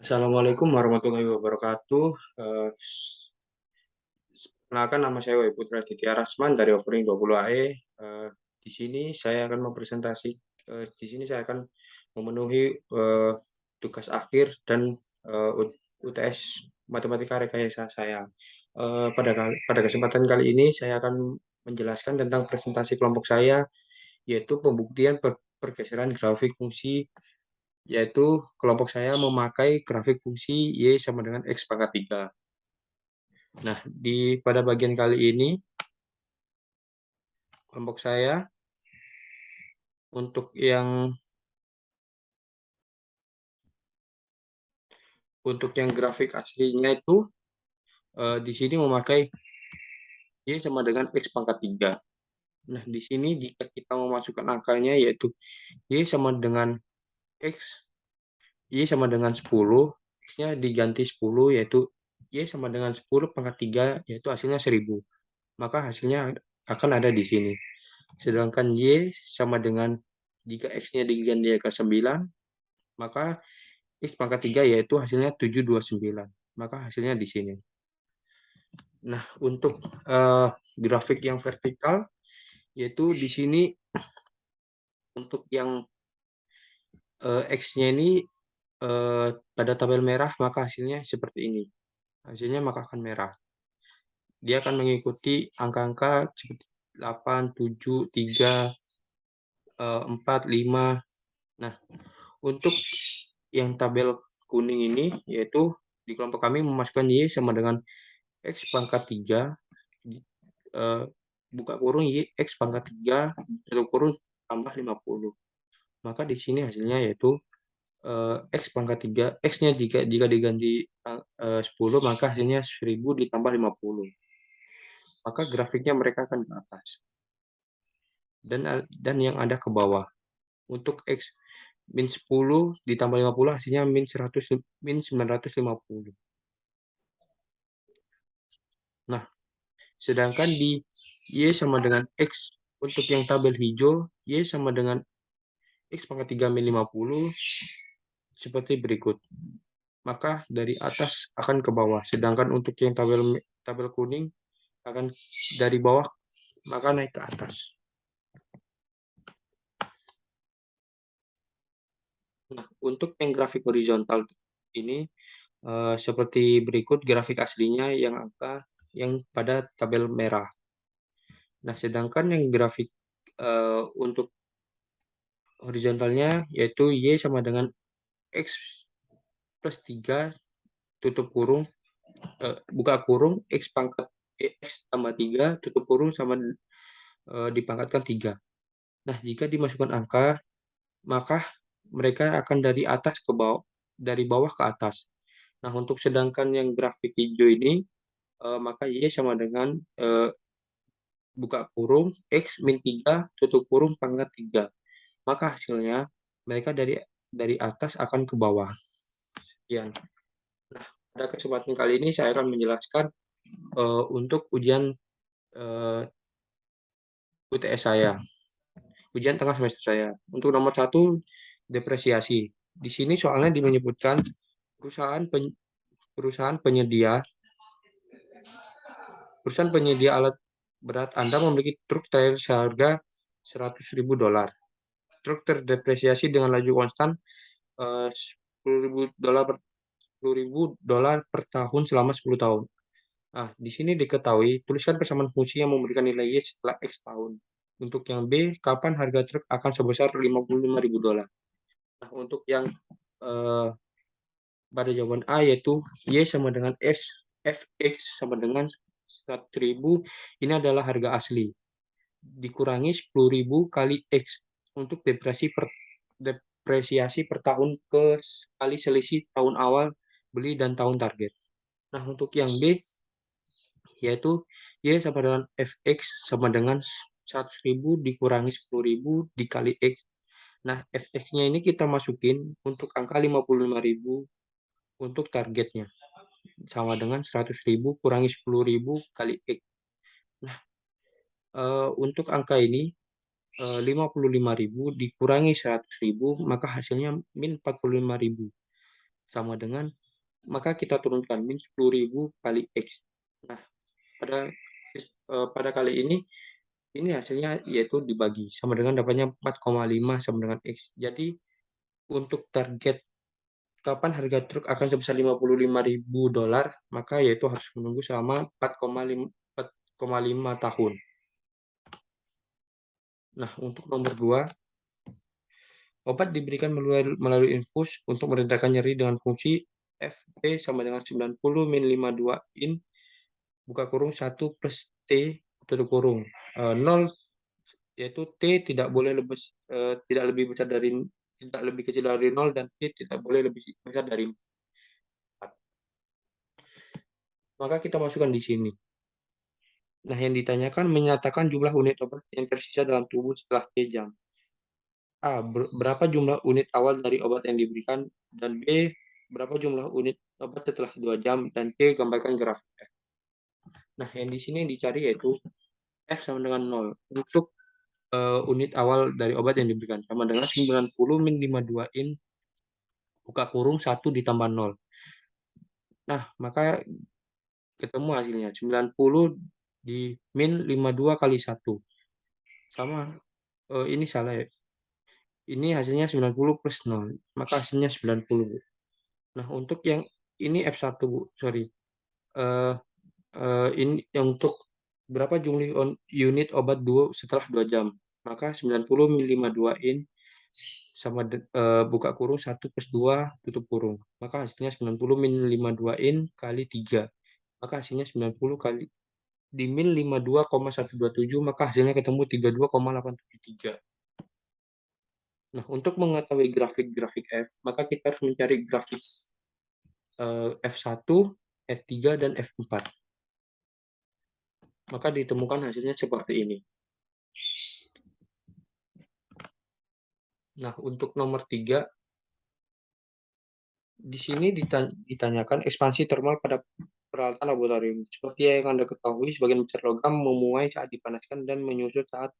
Assalamualaikum warahmatullahi wabarakatuh. Perkenalkan nama saya Wahyu Putra Ditya Rasman dari Offering 20 AE. Di sini saya akan di sini saya akan memenuhi tugas akhir dan UTS Matematika Rekayasa saya. Pada kesempatan kali ini saya akan menjelaskan tentang presentasi kelompok saya, yaitu pembuktian pergeseran grafik fungsi, yaitu kelompok saya memakai grafik fungsi Y sama dengan X pangkat 3. Nah, pada bagian kali ini, kelompok saya untuk yang grafik aslinya itu di sini memakai Y sama dengan X pangkat 3. Nah, di sini jika kita memasukkan angkanya yaitu Y sama dengan X, Y sama dengan 10, X-nya diganti 10 yaitu Y sama dengan 10 pangkat 3 yaitu hasilnya 1000. Maka hasilnya akan ada di sini. Sedangkan Y sama dengan jika X-nya diganti ke 9, maka X pangkat 3 yaitu hasilnya 729. Maka hasilnya di sini. Nah, untuk grafik yang vertikal, yaitu di sini untuk yang X-nya ini pada tabel merah, maka hasilnya seperti ini. Hasilnya maka akan merah. Dia akan mengikuti angka-angka seperti 8, 7, 3, 4, 5. Nah, untuk yang tabel kuning ini, yaitu di kelompok kami memasukkan Y sama dengan X pangkat 3, buka kurung Y, X pangkat 3, tutup kurung tambah 50. Maka di sini hasilnya yaitu X pangkat 3, X-nya jika diganti 10, maka hasilnya 1000 ditambah 50. Maka grafiknya mereka akan ke atas. Dan yang ada ke bawah. Untuk X min 10 ditambah 50 hasilnya min 950. Nah, sedangkan di Y sama dengan X untuk yang tabel hijau, Y sama dengan X pangkat 3 min 50 seperti berikut. Maka dari atas akan ke bawah. Sedangkan untuk yang tabel kuning akan dari bawah maka naik ke atas. Nah, untuk yang grafik horizontal ini seperti berikut grafik aslinya yang pada tabel merah. Nah, sedangkan yang grafik untuk horizontalnya yaitu Y sama dengan X plus 3 tutup kurung buka kurung X pangkat X tambah 3 tutup kurung sama dipangkatkan 3. Nah, jika dimasukkan angka, maka mereka akan dari bawah ke atas. Nah, untuk sedangkan yang grafik hijau ini, maka Y sama dengan buka kurung X min 3 tutup kurung pangkat 3. Maka hasilnya mereka dari atas akan ke bawah. Sekian. Nah, pada kesempatan kali ini saya akan menjelaskan untuk ujian UTS saya. Ujian tengah semester saya. Untuk nomor 1, depresiasi. Di sini soalnya menyebutkan perusahaan penyedia alat berat Anda memiliki truk trailer seharga $100.000. Truk terdepresiasi dengan laju konstan $10.000 per tahun selama 10 tahun. Nah, di sini diketahui, tuliskan persamaan fungsi yang memberikan nilai Y setelah X tahun. Untuk yang B, kapan harga truk akan sebesar $55.000? Nah, untuk yang pada jawaban A yaitu Y sama dengan Fx sama dengan 100.000, ini adalah harga asli. Dikurangi 10.000 kali X untuk depresiasi per tahun kali selisih tahun awal beli dan tahun target. Nah, untuk yang B yaitu Y sama dengan Fx sama dengan 100.000 dikurangi 10.000 dikali X. Nah, Fx-nya ini kita masukin untuk angka 55.000 untuk targetnya. Sama dengan 100.000 kurangi 10.000 kali X. Nah, untuk angka ini 55.000 dikurangi 100.000, maka hasilnya min 45.000. sama dengan, maka kita turunkan min 10.000 kali X. Nah, pada kali ini hasilnya yaitu dibagi, sama dengan dapatnya 4,5 sama dengan X. Jadi, untuk target kapan harga truk akan sebesar $55.000, maka yaitu harus menunggu selama 4,5 tahun. Nah, untuk nomor 2, obat diberikan melalui infus untuk meredakan nyeri dengan fungsi Ft sama dengan 90 min 52 in buka kurung 1 plus T tutup kurung 0, yaitu T tidak lebih besar dari tidak lebih kecil dari 0 dan T tidak boleh lebih besar dari 4. Maka kita masukkan di sini. Nah, yang ditanyakan menyatakan jumlah unit obat yang tersisa dalam tubuh setelah T jam. A. Berapa jumlah unit awal dari obat yang diberikan, dan B. Berapa jumlah unit obat setelah 2 jam, dan C. Gambarkan grafik F. Nah, yang di sini yang dicari yaitu F sama dengan 0. Untuk unit awal dari obat yang diberikan sama dengan 90 min 52 in buka kurung 1 ditambah 0. Nah, maka ketemu hasilnya 90 di min 52 kali 1. Sama, ini salah ya. Ini hasilnya 90 plus 0, maka hasilnya 90, Bu. Nah, untuk yang ini F1, Bu, sorry. Eh, ini yang untuk berapa jumlah unit obat duo setelah 2 jam. Maka 90 min 52 in sama buka kurung 1 plus 2 tutup kurung. Maka hasilnya 90 min 52 in kali 3. Maka hasilnya 90 kali di min 52,127, maka hasilnya ketemu 32,873. Nah, untuk mengetahui grafik-grafik F, maka kita harus mencari grafik F1, F3, dan F4. Maka ditemukan hasilnya seperti ini. Nah, untuk nomor 3, di sini ditanyakan ekspansi termal pada peralatan laboratorium. Seperti yang Anda ketahui, sebagian besar logam memuai saat dipanaskan dan menyusut saat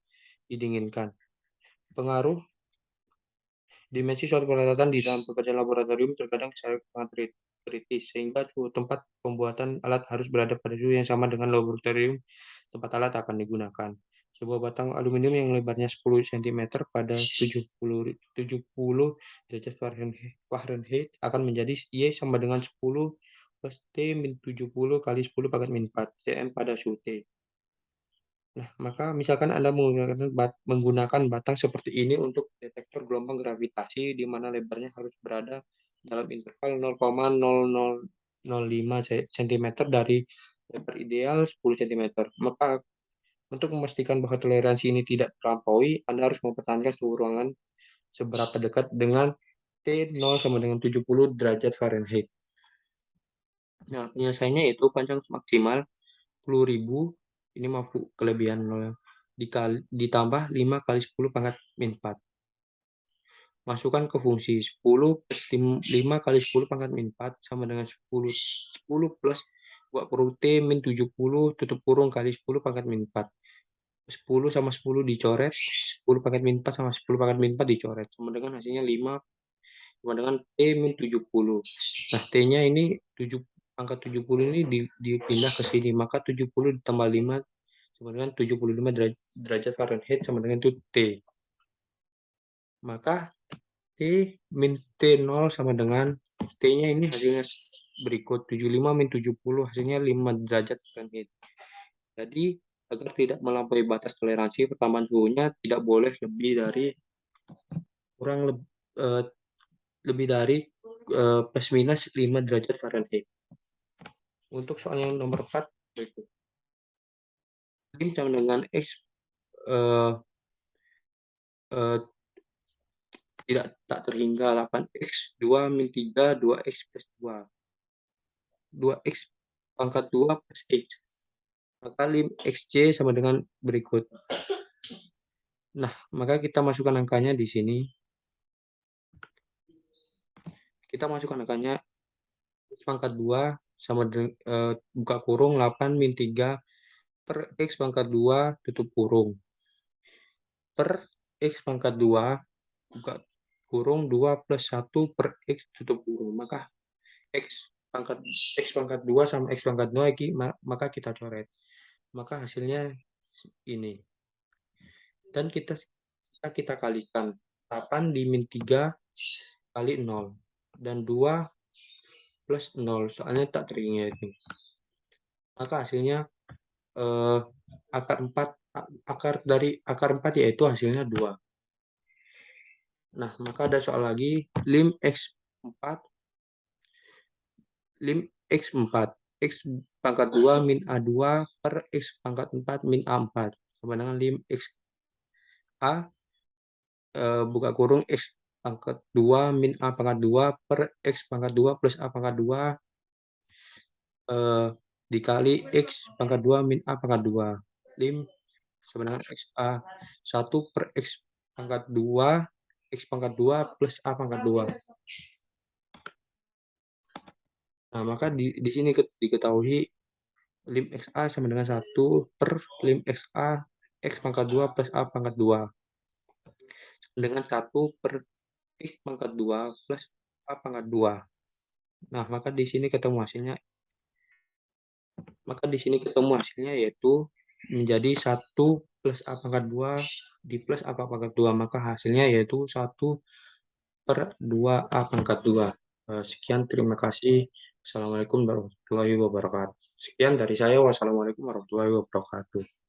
didinginkan. Pengaruh dimensi suatu peralatan di dalam pekerjaan laboratorium terkadang sangat kritis, sehingga suhu tempat pembuatan alat harus berada pada suhu yang sama dengan laboratorium tempat alat akan digunakan. Sebuah batang aluminium yang lebarnya 10 cm pada 70 derajat Fahrenheit akan menjadi Y sama dengan 10 plus T min 70 kali 10 pangkat min 4 cm pada suhu T. Nah, maka misalkan Anda menggunakan batang seperti ini untuk detektor gelombang gravitasi di mana lebarnya harus berada dalam interval 0,0005 cm dari lebar ideal 10 cm. Maka untuk memastikan bahwa toleransi ini tidak terlampaui, Anda harus mempertahankan suhu ruangan seberapa dekat dengan T0 sama dengan 70 derajat Fahrenheit. Nah, penyelesaiannya yaitu panjang maksimal 10.000, ini mampu kelebihan 0, ditambah 5 kali 10 pangkat min 4. Masukkan ke fungsi 10 plus 5 kali 10 pangkat min 4 sama dengan 10 plus buat kurung T min 70 tutup kurung kali 10 pangkat min 4. 10 sama 10 dicoret, 10 pangkat min 4 sama 10 pangkat min 4 dicoret, sama dengan hasilnya 5 sama dengan T min 70. Nah, T-nya ini 7, angka 70 ini dipindah ke sini, maka 70 ditambah 5 sama dengan 75 derajat Fahrenheit sama dengan itu T. Maka T min T0 sama dengan T-nya ini hasilnya berikut 75 min 70 hasilnya 5 derajat Fahrenheit. Jadi agar tidak melampaui batas toleransi pertambahan suhunya tidak boleh lebih dari lebih dari plus minus 5 derajat Fahrenheit. Untuk soal yang nomor 4 berikut. Sama dengan X tak terhingga 8X 2 min 3 2X plus 2. 2X pangkat 2 plus X. Maka XC sama dengan berikut. Nah, maka kita masukkan angkanya di sini. Kita masukkan angkanya X pangkat 2 sama dengan buka kurung 8 min 3 per X pangkat 2 tutup kurung. Per X pangkat 2 buka kurung 2 plus 1 per X tutup kurung. Maka X pangkat 2 sama X pangkat 2 maka kita coret. Maka hasilnya ini. Dan kita kalikan 8 di min 3 kali 0. Dan 2 plus 0. Soalnya tak teringat itu. Maka hasilnya akar 4 yaitu hasilnya 2. Nah, maka ada soal lagi lim X4 X pangkat 2 min A2 per X pangkat 4 min A4 sama dengan lim X A buka kurung X pangkat 2 min A pangkat 2 per X pangkat 2 plus A pangkat 2 dikali X pangkat 2 min A pangkat 2. Lim sama dengan X A1 per X pangkat 2 X pangkat 2 plus A pangkat 2. Nah, maka di sini diketahui lim XA sama dengan 1 per lim XA X pangkat 2 plus A pangkat 2. Dengan 1 per X pangkat 2 plus A pangkat 2. Nah, maka di sini ketemu hasilnya. Yaitu menjadi 1 plus A pangkat 2 di plus A pangkat 2. Maka hasilnya yaitu 1 per 2 A pangkat 2. Sekian, terima kasih. Assalamualaikum warahmatullahi wabarakatuh. Sekian dari saya. Wassalamualaikum warahmatullahi wabarakatuh.